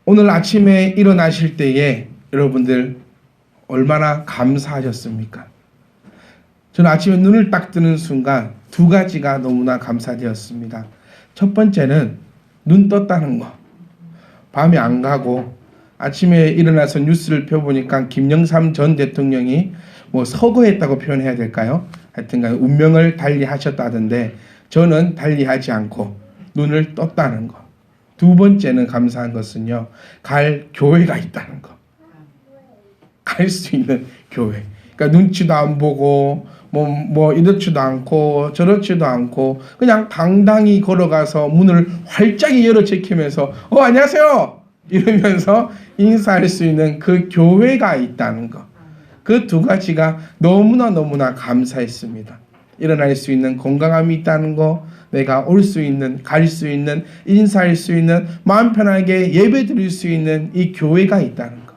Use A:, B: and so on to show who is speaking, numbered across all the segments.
A: 오늘 아침에 일어나실 때에 여러분들 얼마나 감사하셨습니까? 저는 아침에 눈을 딱 뜨는 순간 두 가지가 너무나 감사되었습니다. 첫 번째는 눈 떴다는 거. 밤이 안 가고 아침에 일어나서 뉴스를 펴보니까 김영삼 전 대통령이 뭐 서거했다고 표현해야 될까요? 하여튼간 운명을 달리하셨다던데 저는 달리하지 않고 눈을 떴다는 거. 두 번째는 감사한 것은요, 갈 교회가 있다는 거. 갈 수 있는 교회. 그러니까 눈치도 안 보고 뭐 이렇지도 않고 저렇지도 않고 그냥 당당히 걸어가서 문을 활짝 열어 제키면서 안녕하세요 이러면서 인사할 수 있는 그 교회가 있다는 거. 그 두 가지가 너무나 감사했습니다. 일어날 수 있는 건강함이 있다는 거, 내가 올 수 있는, 갈 수 있는, 인사할 수 있는, 마음 편하게 예배 드릴 수 있는 이 교회가 있다는 거.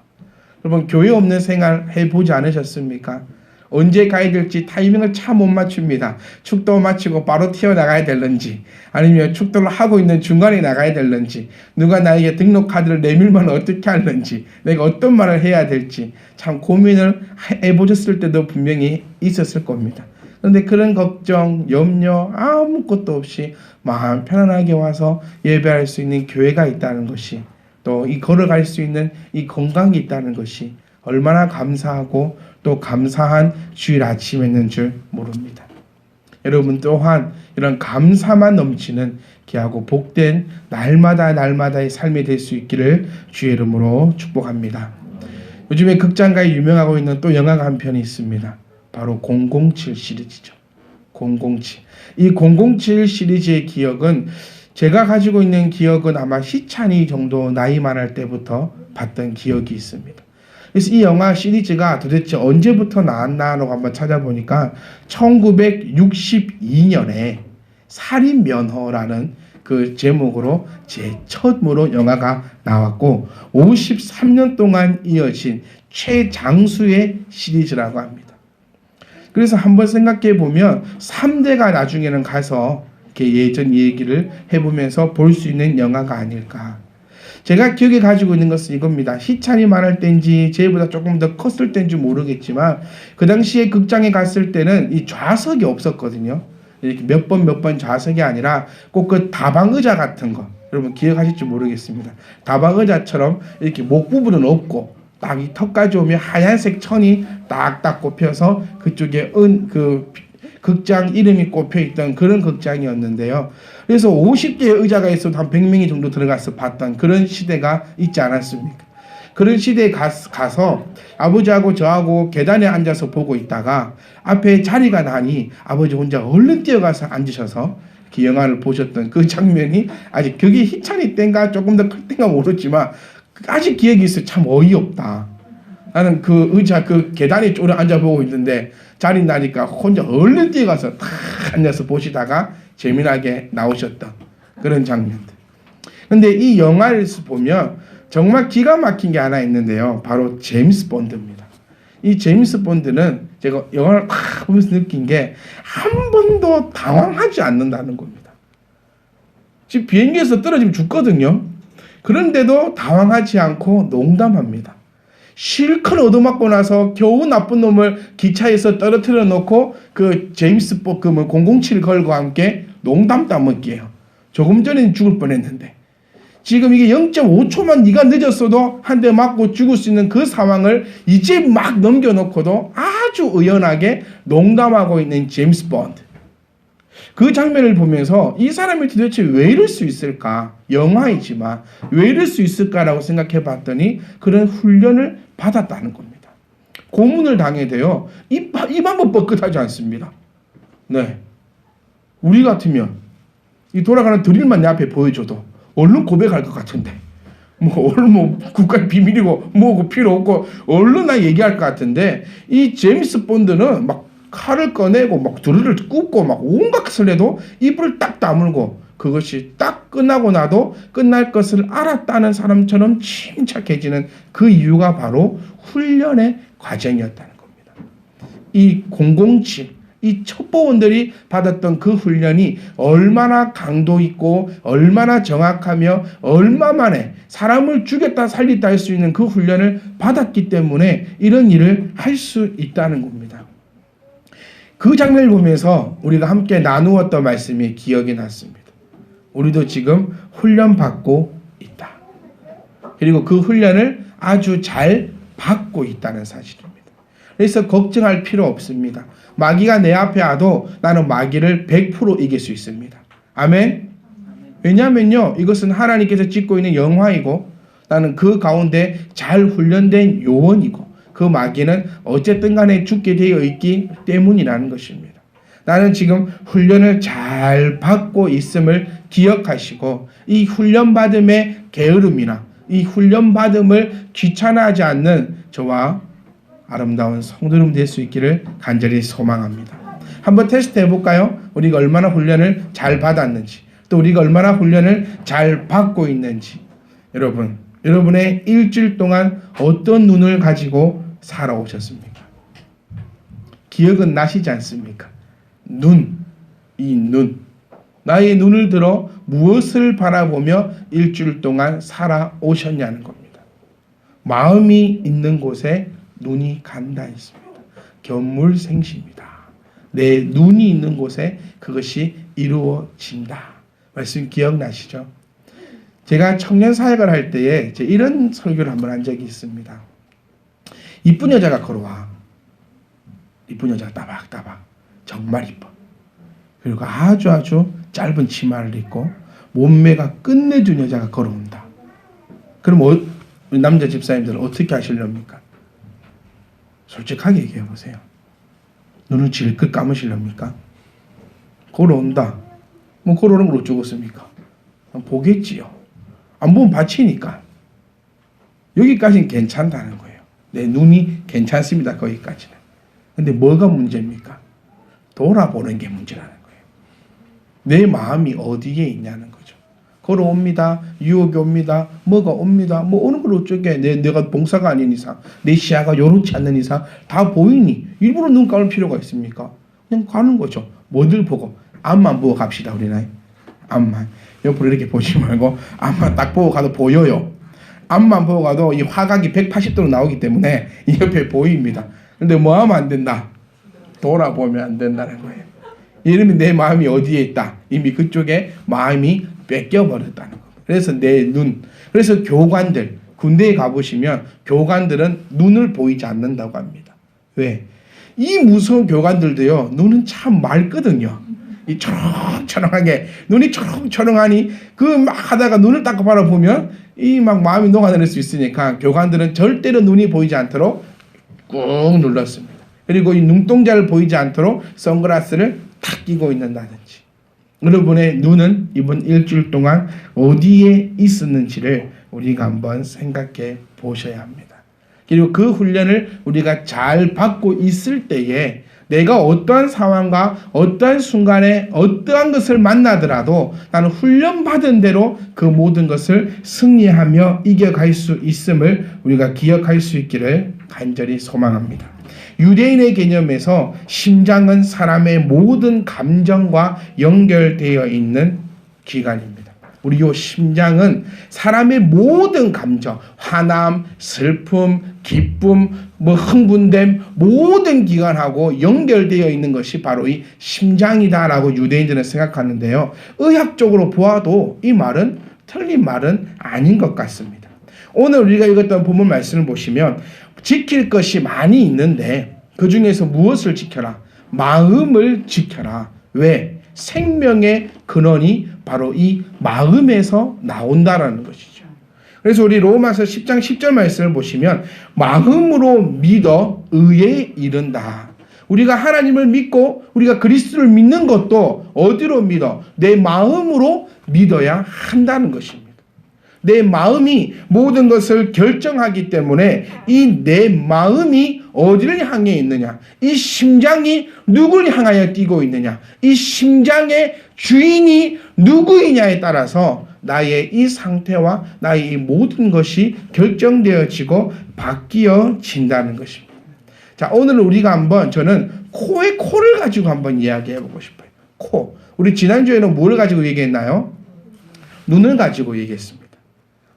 A: 여러분, 교회 없는 생활 해보지 않으셨습니까? 언제 가야 될지 타이밍을 참 못 맞춥니다. 축도 마치고 바로 튀어나가야 될런지, 아니면 축도를 하고 있는 중간에 나가야 될런지, 누가 나에게 등록카드를 내밀면 어떻게 할런지, 내가 어떤 말을 해야 될지 참 고민을 해보셨을 때도 분명히 있었을 겁니다. 그런데 그런 걱정, 염려 아무것도 없이 마음 편안하게 와서 예배할 수 있는 교회가 있다는 것이, 또 이 걸어갈 수 있는 이 건강이 있다는 것이 얼마나 감사하고 또 감사한 주일 아침이었는 줄 모릅니다. 여러분 또한 이런 감사만 넘치는 귀하고 복된 날마다의 삶이 될 수 있기를 주의 이름으로 축복합니다. 요즘에 극장가에 유명하고 있는 또 영화가 한 편이 있습니다. 바로 007 시리즈죠. 007. 이 007 시리즈의 기억은, 제가 가지고 있는 기억은 아마 희찬이 정도 나이 많을 때부터 봤던 기억이 있습니다. 그래서 이 영화 시리즈가 도대체 언제부터 나왔나라고 한번 찾아보니까 1962년에 살인면허라는 그 제목으로 제 첫으로 영화가 나왔고 53년 동안 이어진 최장수의 시리즈라고 합니다. 그래서 한번 생각해 보면 3대가 나중에는 가서 이렇게 예전 얘기를 해보면서 볼 수 있는 영화가 아닐까. 제가 기억에 가지고 있는 것은 이겁니다. 희찬이 많을 때인지 제보다 조금 더 컸을 때인지 모르겠지만 그 당시에 극장에 갔을 때는 이 좌석이 없었거든요. 이렇게 몇 번 좌석이 아니라 꼭 그 다방 의자 같은 거, 여러분 기억하실지 모르겠습니다. 다방 의자처럼 이렇게 목 부분은 없고 딱 이 턱까지 오면 하얀색 천이 딱딱 꼽혀서 그쪽에 그 극장 이름이 꼽혀있던 그런 극장이었는데요. 그래서 50개의 의자가 있어도 한 100명이 정도 들어가서 봤던 그런 시대가 있지 않았습니까? 그런 시대에 가서 아버지하고 저하고 계단에 앉아서 보고 있다가 앞에 자리가 나니 아버지 혼자 얼른 뛰어가서 앉으셔서 이렇게 영화를 보셨던 그 장면이, 아직 그게 희찬이 때인가 조금 더 클 때인가 모르지만 아직 기억이 있어요. 참 어이없다. 나는 그 의자 그 계단에 쪼르 앉아보고 있는데 자리 나니까 혼자 얼른 뛰어가서 탁 앉아서 보시다가 재미나게 나오셨던 그런 장면들. 근데 이 영화를 보면 정말 기가 막힌 게 하나 있는데요. 바로 제임스 본드입니다. 이 제임스 본드는 제가 영화를 탁 보면서 느낀 게 한 번도 당황하지 않는다는 겁니다. 지금 비행기에서 떨어지면 죽거든요. 그런데도 당황하지 않고 농담합니다. 실컷 얻어맞고 나서 겨우 나쁜 놈을 기차에서 떨어뜨려 놓고 그 제임스 그 007 걸과 함께 농담 따먹기예요. 조금 전에 죽을 뻔했는데 지금 이게 0.5초만 네가 늦었어도 한 대 맞고 죽을 수 있는 그 상황을 이제 막 넘겨놓고도 아주 의연하게 농담하고 있는 제임스 본드. 그 장면을 보면서 이 사람이 도대체 왜 이럴 수 있을까? 영화이지만 왜 이럴 수 있을까라고 생각해 봤더니 그런 훈련을 받았다는 겁니다. 고문을 당해도요, 입 한번 뻐끗하지 않습니다. 네. 우리 같으면 이 돌아가는 드릴만 내 앞에 보여줘도 얼른 고백할 것 같은데, 얼른 국가의 비밀이고 뭐고 필요 없고 얼른 나 얘기할 것 같은데, 이 제임스 본드는 막 칼을 꺼내고 막 드릴을 굽고 막 온갖 것을 해도 입을 딱 다물고 그것이 딱 끝나고 나도 끝날 것을 알았다는 사람처럼 침착해지는 그 이유가 바로 훈련의 과정이었다는 겁니다. 이 007, 이 첩보원들이 받았던 그 훈련이 얼마나 강도 있고 얼마나 정확하며 얼마 만에 사람을 죽였다 살렸다 할 수 있는 그 훈련을 받았기 때문에 이런 일을 할 수 있다는 겁니다. 그 장면을 보면서 우리가 함께 나누었던 말씀이 기억이 났습니다. 우리도 지금 훈련받고 있다. 그리고 그 훈련을 아주 잘 받고 있다는 사실입니다. 그래서 걱정할 필요 없습니다. 마귀가 내 앞에 와도 나는 마귀를 100% 이길 수 있습니다. 아멘? 왜냐하면요, 이것은 하나님께서 짓고 있는 영화이고 나는 그 가운데 잘 훈련된 요원이고 그 마귀는 어쨌든 간에 죽게 되어 있기 때문이라는 것입니다. 나는 지금 훈련을 잘 받고 있음을 기억하시고 이 훈련받음의 게으름이나 이 훈련받음을 귀찮아하지 않는 저와 아름다운 성도님 될 수 있기를 간절히 소망합니다. 한번 테스트 해볼까요? 우리가 얼마나 훈련을 잘 받았는지, 또 우리가 얼마나 훈련을 잘 받고 있는지. 여러분, 여러분의 일주일 동안 어떤 눈을 가지고 살아오셨습니까? 기억은 나시지 않습니까? 이 눈. 나의 눈을 들어 무엇을 바라보며 일주일 동안 살아오셨냐는 겁니다. 마음이 있는 곳에 눈이 간다 했습니다. 견물생시입니다. 내 눈이 있는 곳에 그것이 이루어진다. 말씀 기억나시죠? 제가 청년 사역을 할 때에 이런 설교를 한번 한 적이 있습니다. 이쁜 여자가 걸어와. 이쁜 여자가 따박따박. 정말 이뻐. 그리고 아주 짧은 치마를 입고 몸매가 끝내준 여자가 걸어온다. 그럼 남자 집사님들은 어떻게 하시렵니까? 솔직하게 얘기해 보세요. 눈을 질끈 감으시렵니까? 걸어온다. 뭐 걸어오는 걸 어쩌겠습니까? 보겠지요. 안 보면 받치니까. 여기까지는 괜찮다는 거예요. 내 눈이 괜찮습니다. 거기까지는. 근데 뭐가 문제입니까? 돌아보는 게 문제라는 거예요. 내 마음이 어디에 있냐는 거죠. 걸어옵니다. 유혹이 옵니다. 뭐가 옵니다. 뭐 오는 걸 어쩌게. 내가 봉사가 아닌 이상, 내 시야가 요렇지 않는 이상 다 보이니 일부러 눈 감을 필요가 있습니까? 그냥 가는 거죠. 뭐들 보고. 앞만 보고 갑시다. 우리는. 앞만. 옆으로 이렇게 보지 말고 앞만 딱 보고 가도 보여요. 앞만 보고 가도 이 화각이 180도로 나오기 때문에 이 옆에 보입니다. 근데 뭐 하면 안 된다? 돌아보면 안 된다는 거예요. 이러면 내 마음이 어디에 있다? 이미 그쪽에 마음이 뺏겨버렸다는 겁니다. 그래서 내 눈. 그래서 교관들, 군대에 가보시면 교관들은 눈을 보이지 않는다고 합니다. 왜? 이 무서운 교관들도요, 눈은 참 맑거든요. 이 초롱초롱하게, 눈이 초롱초롱하니, 막 하다가 눈을 딱 바라보면, 이 막 마음이 녹아내릴 수 있으니까, 교관들은 절대로 눈이 보이지 않도록 꾹 눌렀습니다. 그리고 이 눈동자를 보이지 않도록 선글라스를 탁 끼고 있는다든지. 여러분의 눈은 이번 일주일 동안 어디에 있었는지를 우리가 한번 생각해 보셔야 합니다. 그리고 그 훈련을 우리가 잘 받고 있을 때에 내가 어떠한 상황과 어떠한 순간에 어떠한 것을 만나더라도 나는 훈련받은 대로 그 모든 것을 승리하며 이겨갈 수 있음을 우리가 기억할 수 있기를 간절히 소망합니다. 유대인의 개념에서 심장은 사람의 모든 감정과 연결되어 있는 기관입니다. 우리 요 심장은 사람의 모든 감정, 화남, 슬픔, 기쁨, 흥분됨 모든 기관하고 연결되어 있는 것이 바로 이 심장이다라고 유대인들은 생각하는데요. 의학적으로 보아도 이 말은 틀린 말은 아닌 것 같습니다. 오늘 우리가 읽었던 본문 말씀을 보시면 지킬 것이 많이 있는데 그 중에서 무엇을 지켜라? 마음을 지켜라. 왜? 생명의 근원이 바로 이 마음에서 나온다라는 것이죠. 그래서 우리 로마서 10장 10절 말씀을 보시면 마음으로 믿어 의에 이른다. 우리가 하나님을 믿고 우리가 그리스도를 믿는 것도 어디로 믿어? 내 마음으로 믿어야 한다는 것입니다. 내 마음이 모든 것을 결정하기 때문에 이 내 마음이 어디를 향해 있느냐, 이 심장이 누구를 향하여 뛰고 있느냐, 이 심장의 주인이 누구이냐에 따라서 나의 이 상태와 나의 이 모든 것이 결정되어지고 바뀌어진다는 것입니다. 자, 오늘 우리가 한번 저는 코의 코를 가지고 한번 이야기해 보고 싶어요. 코. 우리 지난주에는 뭘 가지고 얘기했나요? 눈을 가지고 얘기했습니다.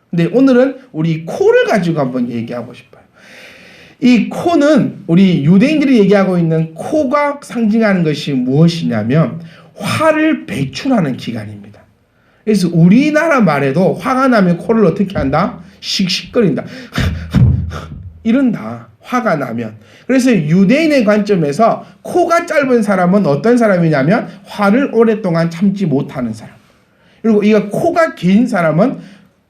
A: 근데 오늘은 우리 코를 가지고 한번 얘기하고 싶어요. 이 코는 우리 유대인들이 얘기하고 있는 코가 상징하는 것이 무엇이냐면 화를 배출하는 기관입니다. 그래서 우리나라 말에도 화가 나면 코를 어떻게 한다? 씩씩거린다. 이런다. 화가 나면. 그래서 유대인의 관점에서 코가 짧은 사람은 어떤 사람이냐면 화를 오랫동안 참지 못하는 사람. 그리고 이 코가 긴 사람은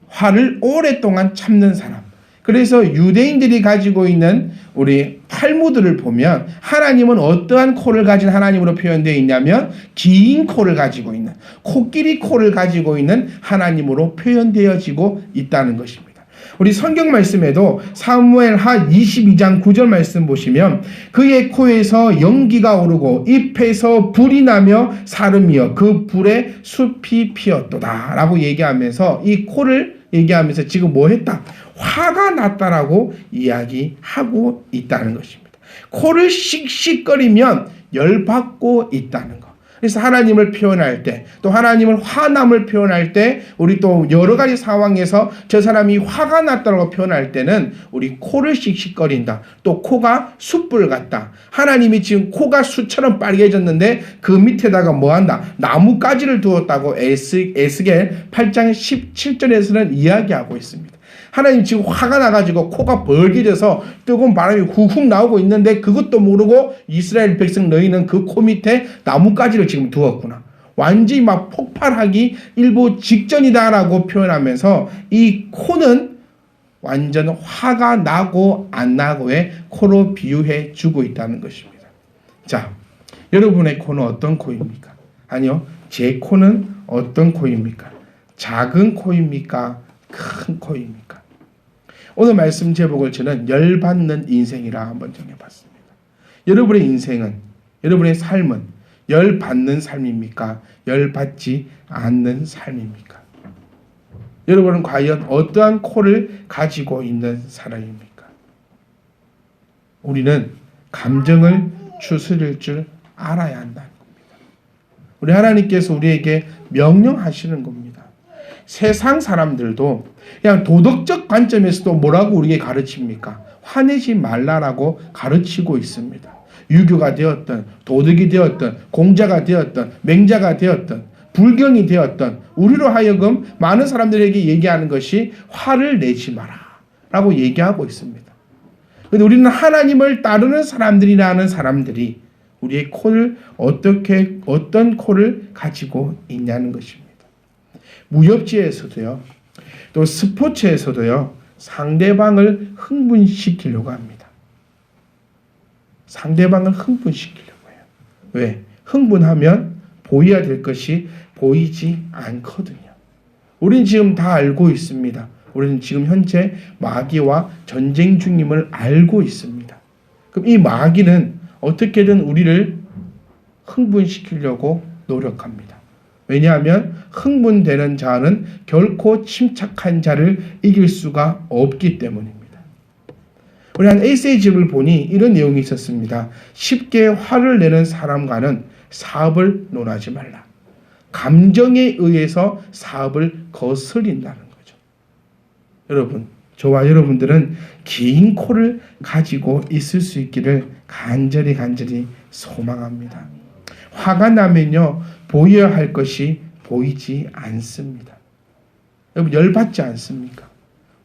A: 화를 오랫동안 참는 사람. 그래서 유대인들이 가지고 있는 우리 탈무드를 보면 하나님은 어떠한 코를 가진 하나님으로 표현되어 있냐면 긴 코를 가지고 있는, 코끼리 코를 가지고 있는 하나님으로 표현되어지고 있다는 것입니다. 우리 성경 말씀에도 사무엘하 22장 9절 말씀 보시면 그의 코에서 연기가 오르고 입에서 불이 나며 사름이여 그 불에 숲이 피었도다 라고 얘기하면서 이 코를 얘기하면서 지금 뭐 했다? 화가 났다라고 이야기하고 있다는 것입니다. 코를 씩씩거리면 열받고 있다는 것. 그래서 하나님을 표현할 때, 또 하나님을 화남을 표현할 때, 우리 또 여러 가지 상황에서 저 사람이 화가 났다고 표현할 때는 우리 코를 씩씩거린다. 또 코가 숯불 같다. 하나님이 지금 코가 숯처럼 빨개졌는데 그 밑에다가 뭐 한다? 나뭇가지를 두었다고 에스겔 8장 17절에서는 이야기하고 있습니다. 하나님 지금 화가 나가지고 코가 벌게져서 뜨거운 바람이 훅훅 나오고 있는데 그것도 모르고 이스라엘 백성 너희는 그 코 밑에 나뭇가지를 지금 두었구나. 완전히 막 폭발하기 일보 직전이다라고 표현하면서 이 코는 완전 화가 나고 안 나고의 코로 비유해 주고 있다는 것입니다. 자, 여러분의 코는 어떤 코입니까? 아니요, 제 코는 어떤 코입니까? 작은 코입니까? 큰 코입니까? 오늘 말씀 제목을 저는 열받는 인생이라 한번 정해봤습니다. 여러분의 인생은, 여러분의 삶은 열받는 삶입니까? 열받지 않는 삶입니까? 여러분은 과연 어떠한 코를 가지고 있는 사람입니까? 우리는 감정을 추스릴 줄 알아야 한다는 겁니다. 우리 하나님께서 우리에게 명령하시는 겁니다. 세상 사람들도 그냥 도덕적 관점에서도 뭐라고 우리에게 가르칩니까? 화내지 말라라고 가르치고 있습니다. 유교가 되었던, 도덕이 되었던, 공자가 되었던, 맹자가 되었던, 불경이 되었던 우리로 하여금 많은 사람들에게 얘기하는 것이 화를 내지 마라 라고 얘기하고 있습니다. 그런데 우리는 하나님을 따르는 사람들이라는 사람들이 우리의 코를 어떤 코를 가지고 있냐는 것입니다. 무협지에서도요, 또 스포츠에서도요, 상대방을 흥분시키려고 합니다. 상대방을 흥분시키려고 해요. 왜? 흥분하면 보여야 될 것이 보이지 않거든요. 우리는 지금 다 알고 있습니다. 우리는 지금 현재 마귀와 전쟁 중임을 알고 있습니다. 그럼 이 마귀는 어떻게든 우리를 흥분시키려고 노력합니다. 왜냐하면 흥분되는 자는 결코 침착한 자를 이길 수가 없기 때문입니다. 우리 한 에세이집을 보니 이런 내용이 있었습니다. 쉽게 화를 내는 사람과는 사업을 논하지 말라. 감정에 의해서 사업을 거스린다는 거죠. 여러분, 저와 여러분들은 긴 코를 가지고 있을 수 있기를 간절히 소망합니다. 화가 나면요, 보여야 할 것이 보이지 않습니다. 여러분, 열받지 않습니까?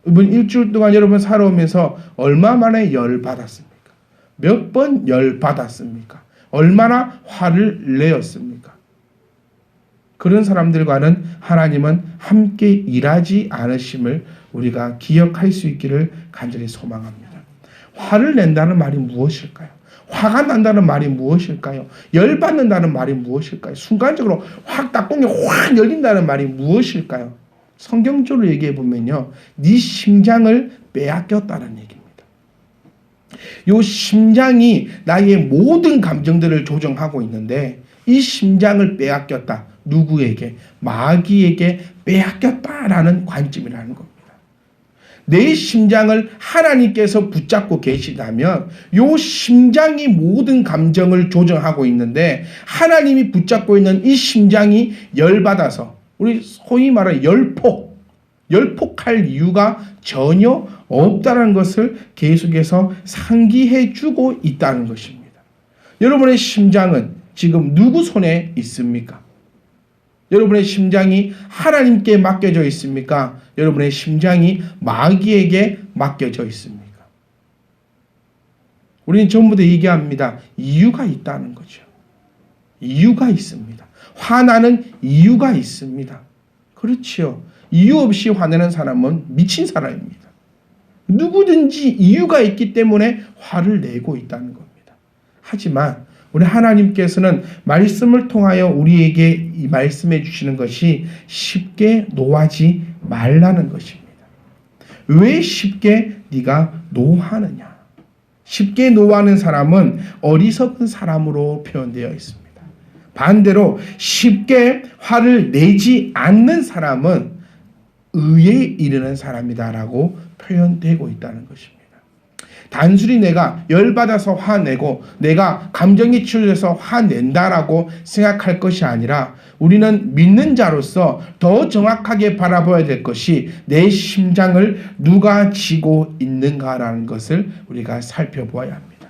A: 이번 일주일 동안 여러분 살아오면서 얼마 만에 열받았습니까? 몇 번 열받았습니까? 얼마나 화를 내었습니까? 그런 사람들과는 하나님은 함께 일하지 않으심을 우리가 기억할 수 있기를 간절히 소망합니다. 화를 낸다는 말이 무엇일까요? 화가 난다는 말이 무엇일까요? 열받는다는 말이 무엇일까요? 순간적으로 확 딱공이 확 열린다는 말이 무엇일까요? 성경적으로 얘기해 보면요, 네 심장을 빼앗겼다는 얘기입니다. 이 심장이 나의 모든 감정들을 조정하고 있는데 이 심장을 빼앗겼다. 누구에게? 마귀에게 빼앗겼다라는 관점이라는 겁니다. 내 심장을 하나님께서 붙잡고 계시다면 이 심장이 모든 감정을 조정하고 있는데 하나님이 붙잡고 있는 이 심장이 열받아서 우리 소위 말하는 열폭, 열폭할 이유가 전혀 없다는 것을 계속해서 상기해 주고 있다는 것입니다. 여러분의 심장은 지금 누구 손에 있습니까? 여러분의 심장이 하나님께 맡겨져 있습니까? 여러분의 심장이 마귀에게 맡겨져 있습니까? 우리는 전부 다 얘기합니다. 이유가 있다는 거죠. 이유가 있습니다. 화나는 이유가 있습니다. 그렇지요. 이유 없이 화내는 사람은 미친 사람입니다. 누구든지 이유가 있기 때문에 화를 내고 있다는 겁니다. 하지만 우리 하나님께서는 말씀을 통하여 우리에게 이 말씀해 주시는 것이 쉽게 노하지 말라는 것입니다. 왜 쉽게 네가 노하느냐? 쉽게 노하는 사람은 어리석은 사람으로 표현되어 있습니다. 반대로 쉽게 화를 내지 않는 사람은 의에 이르는 사람이다라고 표현되고 있다는 것입니다. 단순히 내가 열받아서 화내고 내가 감정이 치유돼서 화낸다라고 생각할 것이 아니라 우리는 믿는 자로서 더 정확하게 바라봐야 될 것이 내 심장을 누가 쥐고 있는가라는 것을 우리가 살펴보아야 합니다.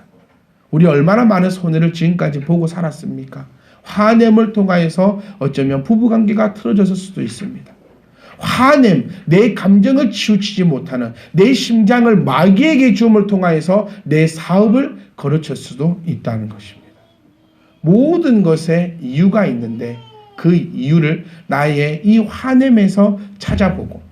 A: 우리 얼마나 많은 손해를 지금까지 보고 살았습니까? 화냄을 통하여서 어쩌면 부부관계가 틀어졌을 수도 있습니다. 화냄, 내 감정을 치우치지 못하는 내 심장을 마귀에게 주음을 통하여서 내 사업을 거르칠 수도 있다는 것입니다. 모든 것에 이유가 있는데 그 이유를 나의 이 화냄에서 찾아보고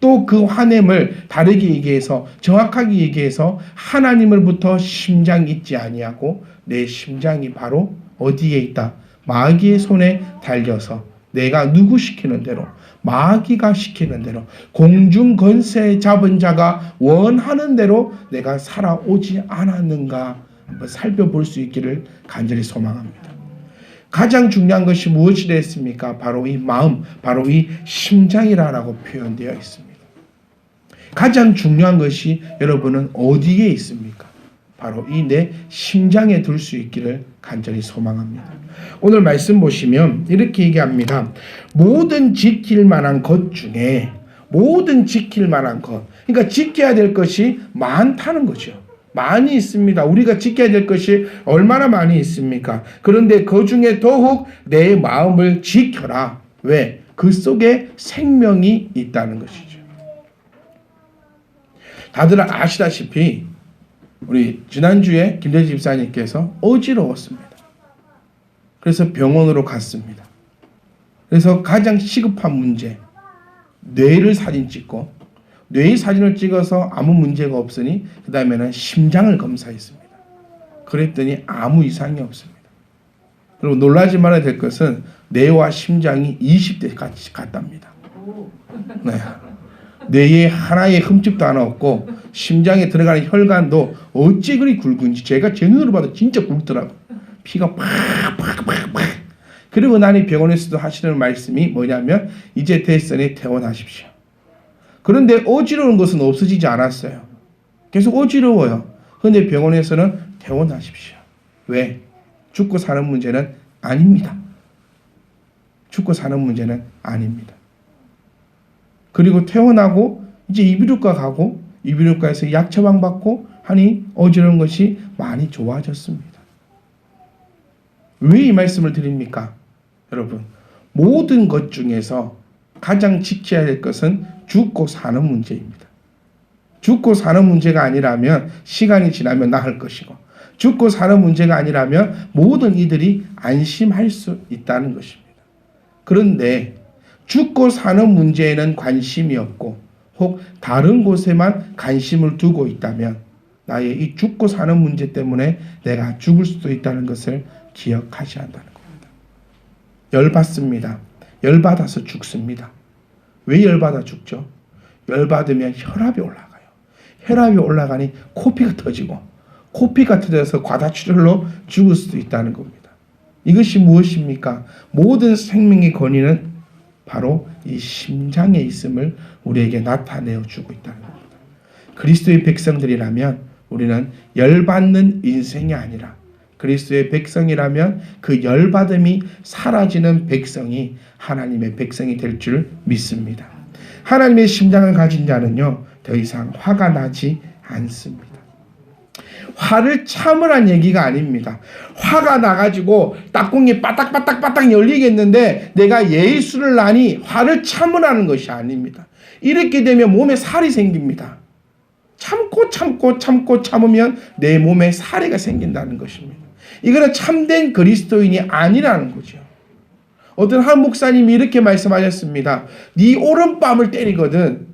A: 또 그 화냄을 다르게 얘기해서 정확하게 얘기해서 하나님으로부터 심장이 있지 아니하고 내 심장이 바로 어디에 있다? 마귀의 손에 달려서 내가 누구 시키는 대로 마귀가 시키는 대로 공중 권세 잡은 자가 원하는 대로 내가 살아오지 않았는가 한번 살펴볼 수 있기를 간절히 소망합니다. 가장 중요한 것이 무엇이 됐습니까? 바로 이 마음, 바로 이 심장이라고 표현되어 있습니다. 가장 중요한 것이 여러분은 어디에 있습니까? 바로 이 내 심장에 둘 수 있기를 간절히 소망합니다. 오늘 말씀 보시면 이렇게 얘기합니다. 모든 지킬 만한 것 중에 모든 지킬 만한 것, 그러니까 지켜야 될 것이 많다는 거죠. 많이 있습니다. 우리가 지켜야 될 것이 얼마나 많이 있습니까? 그런데 그 중에 더욱 내 마음을 지켜라. 왜? 그 속에 생명이 있다는 것이죠. 다들 아시다시피 우리 지난주에 김대지 집사님께서 어지러웠습니다. 그래서 병원으로 갔습니다. 그래서 가장 시급한 문제, 뇌를 사진 찍고 뇌의 사진을 찍어서 아무 문제가 없으니 그 다음에는 심장을 검사했습니다. 그랬더니 아무 이상이 없습니다. 그리고 놀라지 말아야 될 것은 뇌와 심장이 20대 같이 같답니다. 네. 뇌에 하나의 흠집도 하나 없고 심장에 들어가는 혈관도 어찌 그리 굵은지 제가 제 눈으로 봐도 진짜 굵더라고요. 피가 팍팍팍팍. 그리고 나니 병원에서도 하시는 말씀이 뭐냐면 이제 됐으니 퇴원하십시오. 그런데 어지러운 것은 없어지지 않았어요. 계속 어지러워요. 그런데 병원에서는 퇴원하십시오. 왜? 죽고 사는 문제는 아닙니다. 죽고 사는 문제는 아닙니다. 그리고 퇴원하고 이제 이비인후과 가고 이비인후과에서 약 처방받고 하니 어지러운 것이 많이 좋아졌습니다. 왜 이 말씀을 드립니까? 여러분, 모든 것 중에서 가장 지켜야 될 것은 죽고 사는 문제입니다. 죽고 사는 문제가 아니라면 시간이 지나면 나을 것이고 죽고 사는 문제가 아니라면 모든 이들이 안심할 수 있다는 것입니다. 그런데 죽고 사는 문제에는 관심이 없고 혹 다른 곳에만 관심을 두고 있다면 나의 이 죽고 사는 문제 때문에 내가 죽을 수도 있다는 것을 기억하셔야 한다는 겁니다. 열받습니다. 열받아서 죽습니다. 왜 열받아 죽죠? 열받으면 혈압이 올라가요. 혈압이 올라가니 코피가 터지고 코피가 터져서 과다출혈로 죽을 수도 있다는 겁니다. 이것이 무엇입니까? 모든 생명의 권위는 바로 이 심장에 있음을 우리에게 나타내어 주고 있다는 겁니다. 그리스도의 백성들이라면 우리는 열받는 인생이 아니라 그리스도의 백성이라면 그 열받음이 사라지는 백성이 하나님의 백성이 될 줄 믿습니다. 하나님의 심장을 가진 자는요 더 이상 화가 나지 않습니다. 화를 참으란 얘기가 아닙니다. 화가 나가지고 딱공이 바닥바닥바닥 열리겠는데 내가 예수를 아니 화를 참으라는 것이 아닙니다. 이렇게 되면 몸에 살이 생깁니다. 참으면 내 몸에 살이가 생긴다는 것입니다. 이거는 참된 그리스도인이 아니라는 거죠. 어떤 한 목사님이 이렇게 말씀하셨습니다. 네 오른뺨을 때리거든.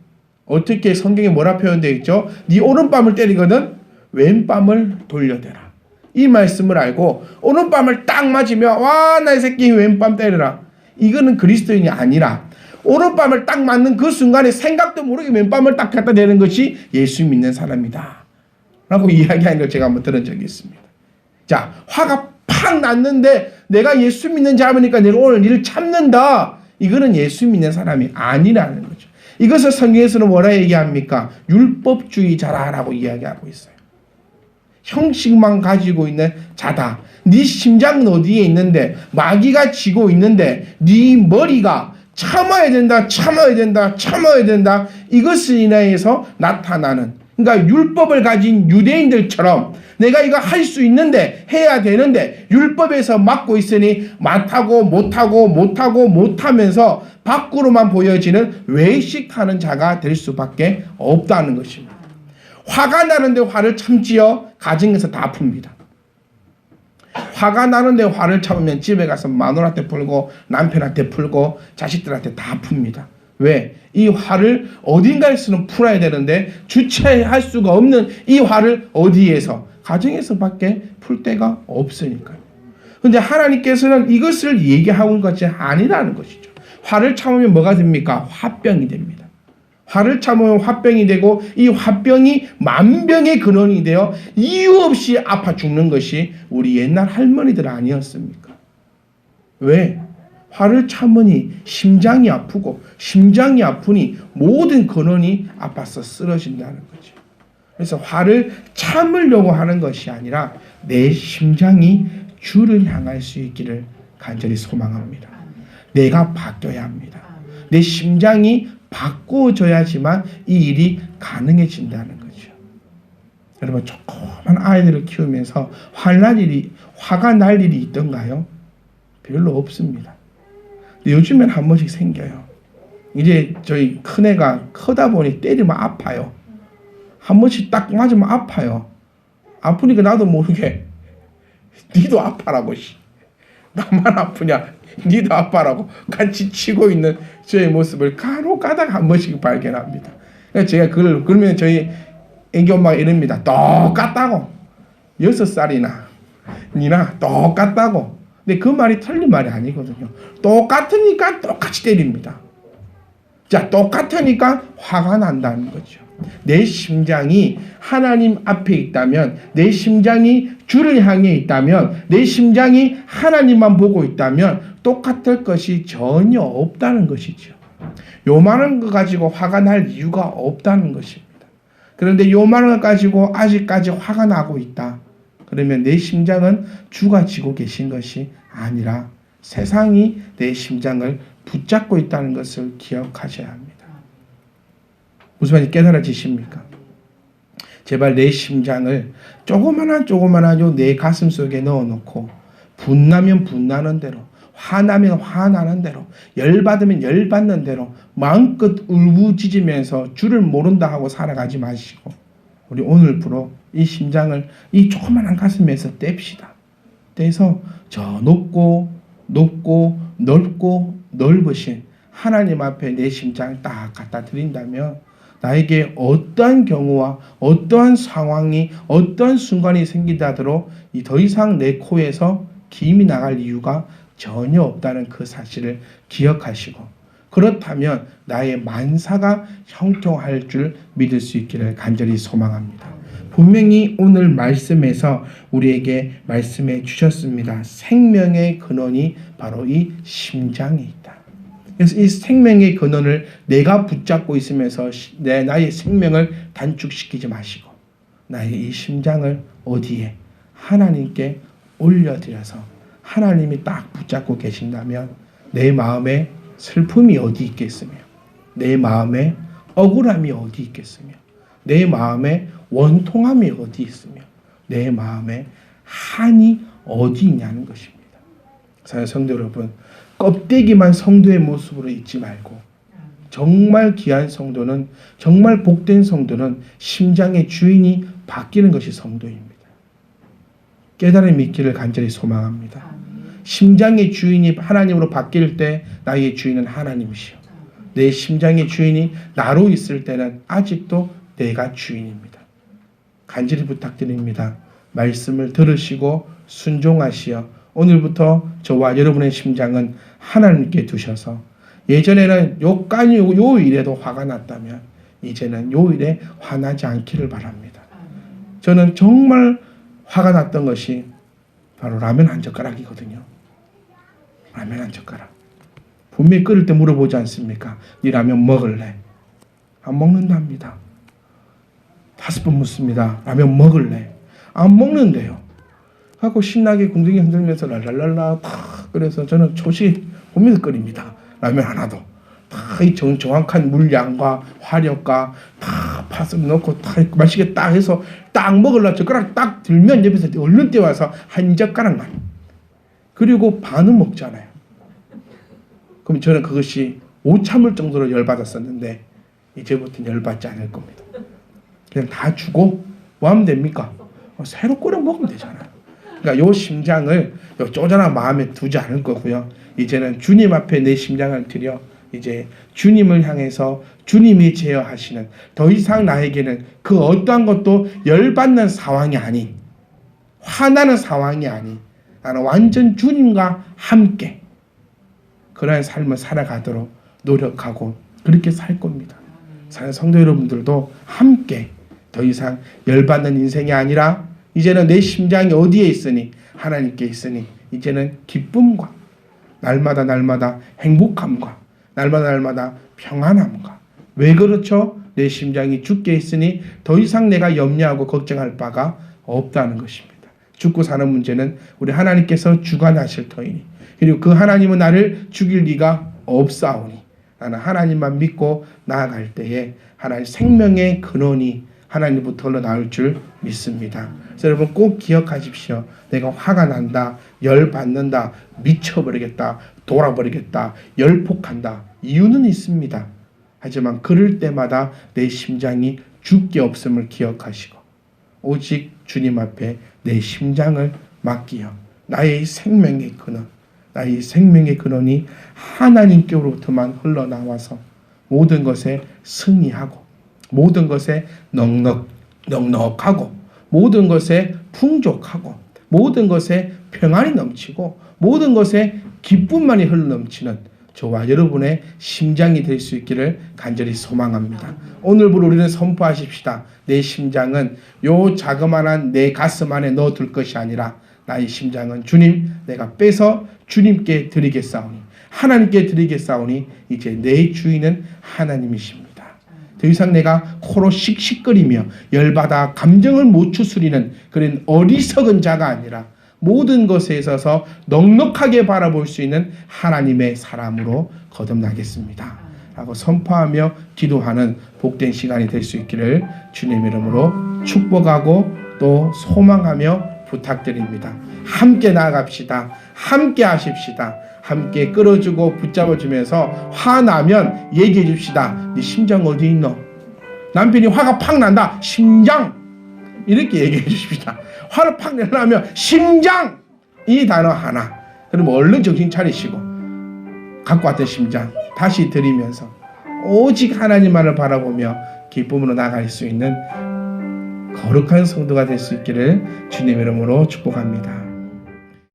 A: 어떻게 성경에 뭐라 표현되어 있죠? 네 오른뺨을 때리거든 왼뺨을 돌려대라. 이 말씀을 알고 오른뺨을 딱 맞으면 와, 나 이 새끼 왼뺨 때려라. 이거는 그리스도인이 아니라 오른뺨을 딱 맞는 그 순간에 생각도 모르게 왼뺨을 딱 갖다 대는 것이 예수 믿는 사람이다 라고 이야기하는 걸 제가 한번 들은 적이 있습니다. 자, 화가 팍 났는데 내가 예수 믿는 자니까 내가 오늘 일을 참는다. 이거는 예수 믿는 사람이 아니라는 거죠. 이것을 성경에서는 뭐라 얘기합니까? 율법주의자라고 이야기하고 있어요. 형식만 가지고 있는 자다. 네 심장은 어디에 있는데 마귀가 쥐고 있는데 네 머리가 참아야 된다. 이것을 인하여서 나타나는, 그러니까 율법을 가진 유대인들처럼 내가 이거 할 수 있는데 해야 되는데 율법에서 막고 있으니 못하면서 밖으로만 보여지는 외식하는 자가 될 수밖에 없다는 것입니다. 화가 나는데 화를 참지요 가정에서 다 풉니다. 화가 나는데 화를 참으면 집에 가서 마누라한테 풀고 남편한테 풀고 자식들한테 다 풉니다. 왜? 이 화를 어딘가에서는 풀어야 되는데 주체할 수가 없는 이 화를 어디에서? 가정에서밖에 풀 데가 없으니까요. 그런데 하나님께서는 이것을 얘기하고 있는 것이 아니라는 것이죠. 화를 참으면 뭐가 됩니까? 화병이 됩니다. 화를 참으면 화병이 되고 이 화병이 만병의 근원이 되어 이유 없이 아파 죽는 것이 우리 옛날 할머니들 아니었습니까? 왜? 화를 참으니 심장이 아프고 심장이 아프니 모든 근원이 아파서 쓰러진다는 거죠. 그래서 화를 참으려고 하는 것이 아니라 내 심장이 주를 향할 수 있기를 간절히 소망합니다. 내가 바뀌어야 합니다. 내 심장이 바꿔줘야지만 이 일이 가능해진다는 거죠. 여러분, 조그만 아이들을 키우면서 화가 날 일이 있던가요? 별로 없습니다. 근데 요즘엔 한 번씩 생겨요. 이제 저희 큰애가 크다 보니 때리면 아파요. 한 번씩 딱 맞으면 아파요. 아프니까 나도 모르게 니도 아파라고, 나만 아프냐, 니도 아파라고 같이 치고 있는 저의 모습을 간혹 가다가 한 번씩 발견합니다. 제가 그러면 저희 애기 엄마가 이럽니다. 똑같다고. 6살이나 니나 똑같다고. 근데 그 말이 틀린 말이 아니거든요. 똑같으니까 똑같이 때립니다. 자, 똑같으니까 화가 난다는 거죠. 내 심장이 하나님 앞에 있다면, 내 심장이 주를 향해 있다면, 내 심장이 하나님만 보고 있다면 똑같을 것이 전혀 없다는 것이죠. 요만한 거 가지고 화가 날 이유가 없다는 것입니다. 그런데 요만한 거 가지고 아직까지 화가 나고 있다. 그러면 내 심장은 주가 쥐고 계신 것이 아니라 세상이 내 심장을 붙잡고 있다는 것을 기억하셔야 합니다. 무슨 말인지 깨달아지십니까? 제발 내 심장을 조그마한 내 가슴 속에 넣어놓고 분나면 분나는 대로, 화나면 화나는 대로, 열받으면 열받는 대로 마음껏 울부짖으면서 주를 모른다 하고 살아가지 마시고 우리 오늘부로 이 심장을 이 조그마한 가슴에서 뗍시다. 떼서 저 높고 넓으신 하나님 앞에 내 심장을 딱 갖다 드린다면 나에게 어떠한 경우와 어떠한 상황이 어떠한 순간이 생기다더러 더 이상 내 코에서 김이 나갈 이유가 전혀 없다는 그 사실을 기억하시고, 그렇다면 나의 만사가 형통할 줄 믿을 수 있기를 간절히 소망합니다. 분명히 오늘 말씀에서 우리에게 말씀해 주셨습니다. 생명의 근원이 바로 이 심장에 있다. 그래서 이 생명의 근원을 내가 붙잡고 있으면서 나의 생명을 단축시키지 마시고 나의 이 심장을 어디에? 하나님께 올려드려서 하나님이 딱 붙잡고 계신다면 내 마음에 슬픔이 어디 있겠으며 내 마음에 억울함이 어디 있겠으며, 내 마음에 원통함이 어디 있으며, 내 마음에 한이 어디 있냐는 것입니다. 사랑하는 성도 여러분, 껍데기만 성도의 모습으로 있지 말고 정말 귀한 성도는, 정말 복된 성도는 심장의 주인이 바뀌는 것이 성도입니다. 깨달음이 있기를 간절히 소망합니다. 심장의 주인이 하나님으로 바뀔 때 나의 주인은 하나님이시오. 내 심장의 주인이 나로 있을 때는 아직도 내가 주인입니다. 간절히 부탁드립니다. 말씀을 들으시고 순종하시어 오늘부터 저와 여러분의 심장은 하나님께 두셔서, 예전에는 요 일에도 화가 났다면 이제는 요 일에 화나지 않기를 바랍니다. 저는 정말 화가 났던 것이 바로 라면 한 젓가락이거든요. 라면 한 젓가락. 분명히 끓일 때 물어보지 않습니까? 네 라면 먹을래? 안 먹는답니다. 5번 묻습니다. 라면 먹을래? 안 먹는데요. 하고 신나게 궁둥이 흔들면서 랄랄랄라 탁 끓여서 저는 초식 보면서 끓입니다. 라면 하나도. 이 정확한 물량과 화력과 다 파스 넣고 딱 맛있게 딱 해서 딱 먹으려고 젓가락 딱 들면 옆에서 얼른 뛰어와서 한 젓가락만. 그리고 반은 먹잖아요. 그럼 저는 그것이 못 참을 정도로 열받았었는데 이제부터는 열받지 않을 겁니다. 그냥 다 주고 뭐 하면 됩니까? 새로 끓여 먹으면 되잖아요. 그러니까 요 심장을 요 쪼잔한 마음에 두지 않을 거고요. 이제는 주님 앞에 내 심장을 들여 이제 주님을 향해서 주님이 제어하시는, 더 이상 나에게는 그 어떠한 것도 열받는 상황이 아닌, 화나는 상황이 아닌, 나는 완전 주님과 함께 그러한 삶을 살아가도록 노력하고 그렇게 살 겁니다. 사랑하는 성도 여러분들도 함께 더 이상 열받는 인생이 아니라 이제는 내 심장이 어디에 있으니? 하나님께 있으니 이제는 기쁨과 날마다 행복함과 날마다 평안함과, 왜 그렇죠? 내 심장이 주께 있으니 더 이상 내가 염려하고 걱정할 바가 없다는 것입니다. 죽고 사는 문제는 우리 하나님께서 주관하실 터이니, 그리고 그 하나님은 나를 죽일 리가 없사오니 나는 하나님만 믿고 나아갈 때에 하나님 생명의 근원이 하나님부터 흘러나올 줄 믿습니다. 그래서 여러분 꼭 기억하십시오. 내가 화가 난다, 열받는다, 미쳐버리겠다, 돌아버리겠다, 열폭한다. 이유는 있습니다. 하지만 그럴 때마다 내 심장이 주께 없음을 기억하시고 오직 주님 앞에 내 심장을 맡기어 나의 생명의 근원, 나의 생명의 근원이 하나님께로부터만 흘러나와서 모든 것에 승리하고 모든 것에 넉넉하고 모든 것에 풍족하고 모든 것에 평안이 넘치고 모든 것에 기쁨만이 흘러넘치는 저와 여러분의 심장이 될 수 있기를 간절히 소망합니다. 오늘부로 우리는 선포하십시다. 내 심장은 요 자그마한 내 가슴 안에 넣어둘 것이 아니라 나의 심장은 주님, 내가 빼서 주님께 드리겠사오니, 하나님께 드리겠사오니 이제 내 주인은 하나님이십니다. 더 이상 내가 코로 씩씩거리며 열받아 감정을 못 추스리는 그런 어리석은 자가 아니라 모든 것에 있어서 넉넉하게 바라볼 수 있는 하나님의 사람으로 거듭나겠습니다 라고 선포하며 기도하는 복된 시간이 될 수 있기를 주님 이름으로 축복하고 또 소망하며 부탁드립니다. 함께 나아갑시다. 함께 하십시다. 함께 끌어주고 붙잡아주면서 화나면 얘기해 줍시다. 네 심장 어디 있노? 남편이 화가 팍 난다. 심장! 이렇게 얘기해 주십시다. 화를 팍 내려면 심장! 이 단어 하나. 그러면 얼른 정신 차리시고 갖고 왔던 심장 다시 드리면서 오직 하나님만을 바라보며 기쁨으로 나아갈 수 있는 거룩한 성도가 될 수 있기를 주님 이름으로 축복합니다.